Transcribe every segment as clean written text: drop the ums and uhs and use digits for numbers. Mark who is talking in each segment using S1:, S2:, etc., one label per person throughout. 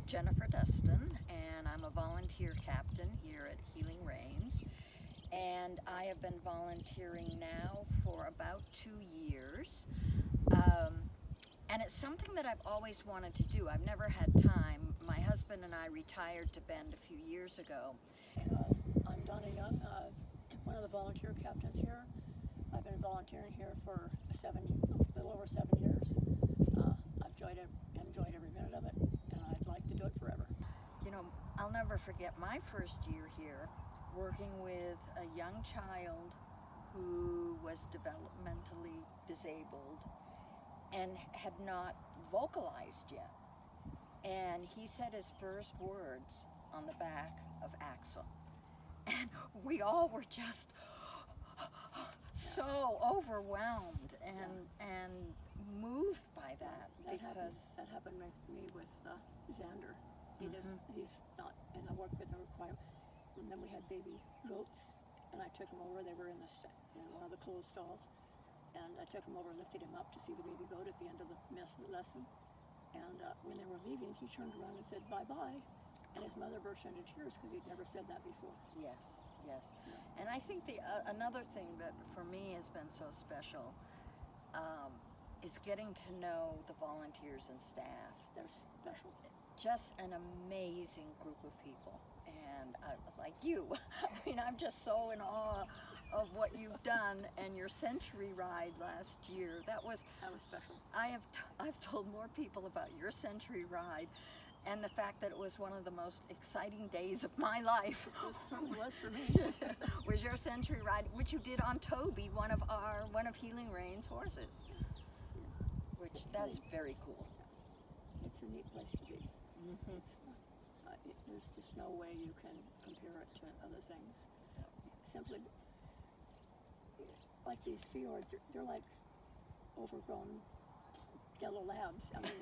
S1: Jennifer Dustin, and I'm a volunteer captain here at Healing Reins. And I have been volunteering now for about 2 years. And it's something that I've always wanted to do. I've never had time. My husband and I retired to Bend a few years ago.
S2: I'm Donna Young, one of the volunteer captains here. I've been volunteering here for a little over 7 years. I've enjoyed every minute of it, and I'd like to do it forever.
S1: You know, I'll never forget my first year here, working with a young child who was developmentally disabled and had not vocalized yet. And he said his first words on the back of Axel. And we all were just so overwhelmed and moved by that.
S2: That happened with me with Xander. He's not, and I worked with him quite. And then we had baby goats, and I took them over. They were in one of the closed stalls, and I took him over and lifted him up to see the baby goat at the end of the lesson. And when they were leaving, he turned around and said bye-bye, and his mother burst into tears because he'd never said that before.
S1: Yes. And I think another thing that for me has been so special is getting to know the volunteers and staff.
S2: They're special.
S1: Just an amazing group of people, and like you. I mean, I'm just so in awe of what you've done, and your century ride last year. That was
S2: special.
S1: I've told more people about your century ride, and the fact that it was one of the most exciting days of my life.
S2: It certainly was for me.
S1: Was your century ride, which you did on Toby, one of Healing Reins' horses. Which that's very cool.
S2: It's a neat place to be. Mm-hmm. There's just no way you can compare it to other things. Simply, like these fjords, they're like overgrown yellow labs. I mean,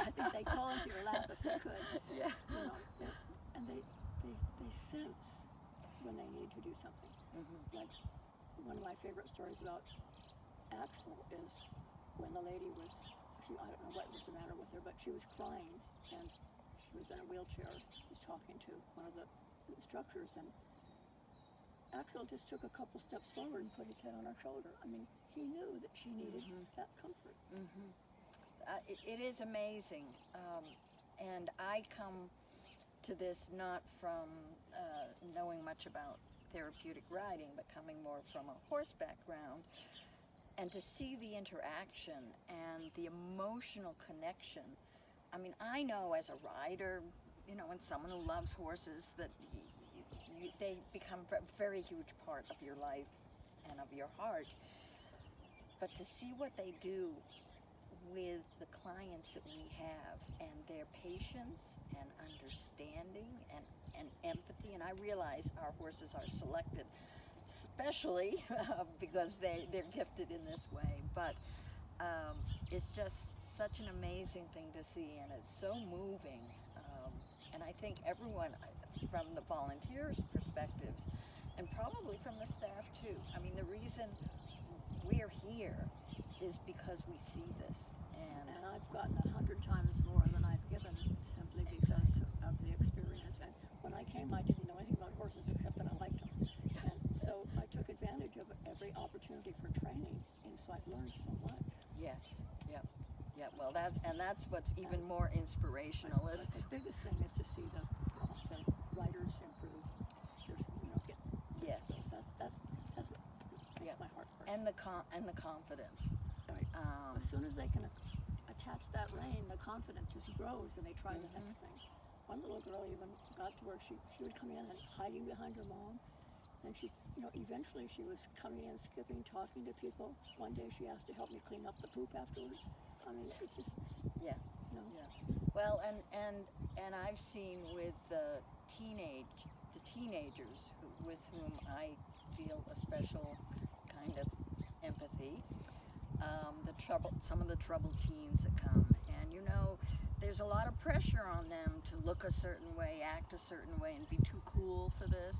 S2: I think they call into your lap if they could.
S1: Yeah.
S2: You know, and they sense when they need to do something. Mm-hmm. Like one of my favorite stories about Axel is when the lady was, I don't know what was the matter with her, but she was crying, and she was in a wheelchair. She was talking to one of the instructors, and Axel just took a couple steps forward and put his head on her shoulder. I mean, he knew that she needed that comfort.
S1: Mm-hmm. It is amazing, and I come to this not from knowing much about therapeutic riding, but coming more from a horse background, and to see the interaction and the emotional connection. I mean, I know as a rider, you know, and someone who loves horses, that they become a very huge part of your life and of your heart. But to see what they do with the clients that we have, and their patience and understanding and empathy, and I realize our horses are selected especially because they're gifted in this way, but it's just such an amazing thing to see, and it's so moving, and I think everyone, from the volunteers' perspectives and probably from the staff too, I mean, the reason we're here is because we see this, and
S2: I've gotten 100 times more than I've given, simply because of the experience. And when I came, I didn't know anything about horses except that I liked them. And so I took advantage of every opportunity for training, and so I've learned so much.
S1: Yes, yep. Well, that's what's even more inspirational.
S2: But the biggest thing is to see the riders improve.
S1: Yes.
S2: That's what makes my heart burn.
S1: And the confidence.
S2: Right. As soon as they can attach that rein, the confidence just grows, and they try the next thing. One little girl even got to where she would come in and hiding behind her mom, and she, eventually she was coming in, skipping, talking to people. One day she asked to help me clean up the poop afterwards. I mean, it's just
S1: Yeah. Well, and I've seen with the teenagers with whom I feel a special kind of empathy. Some of the troubled teens that come, and there's a lot of pressure on them to look a certain way, act a certain way, and be too cool for this.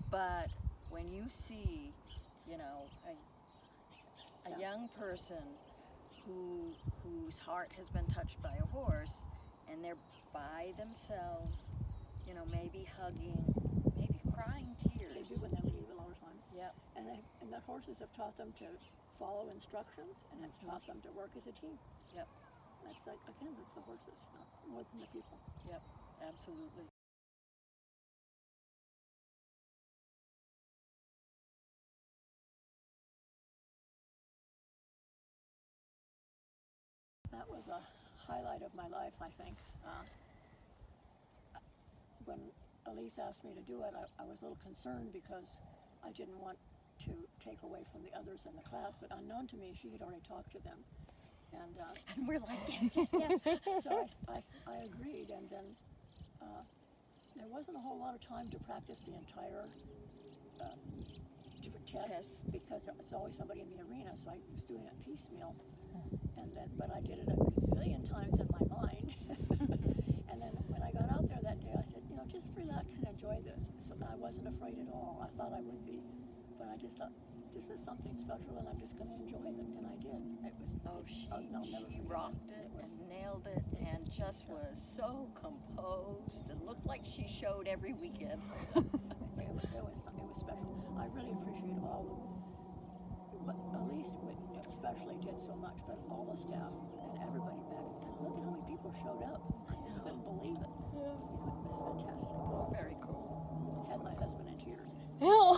S1: But when you see, a young person whose heart has been touched by a horse, and they're by themselves, you know, maybe hugging, maybe crying tears.
S2: They do when they leave a lot of times.
S1: Yep.
S2: And the horses have taught them to follow instructions, and it's taught them to work as a team.
S1: Yep.
S2: That's like, again, it's the horses, not more than the people.
S1: Yep, absolutely.
S2: That was a highlight of my life, I think. When Elise asked me to do it, I was a little concerned because I didn't want to take away from the others in the class, but unknown to me, she had already talked to them. And
S1: we're like, yes, yes.
S2: So I agreed, and then there wasn't a whole lot of time to practice the entire test because there was always somebody in the arena, so I was doing it piecemeal. And then, but I did it a gazillion times in my mind. And then when I got out there that day, I said, you know, just relax and enjoy this. So I wasn't afraid at all. I thought I would be, but I just thought, this is something special, and I'm just going to enjoy it, and I did. It was
S1: She
S2: forget
S1: rocked it and nailed it, and just was so composed and looked like she showed every weekend.
S2: It was special. I really appreciate all the, but Elise especially did so much, but all the staff and everybody back, and look at how many people showed up. I couldn't believe it. It was fantastic.
S1: Very cool.
S2: Had my husband in tears.
S3: Ew.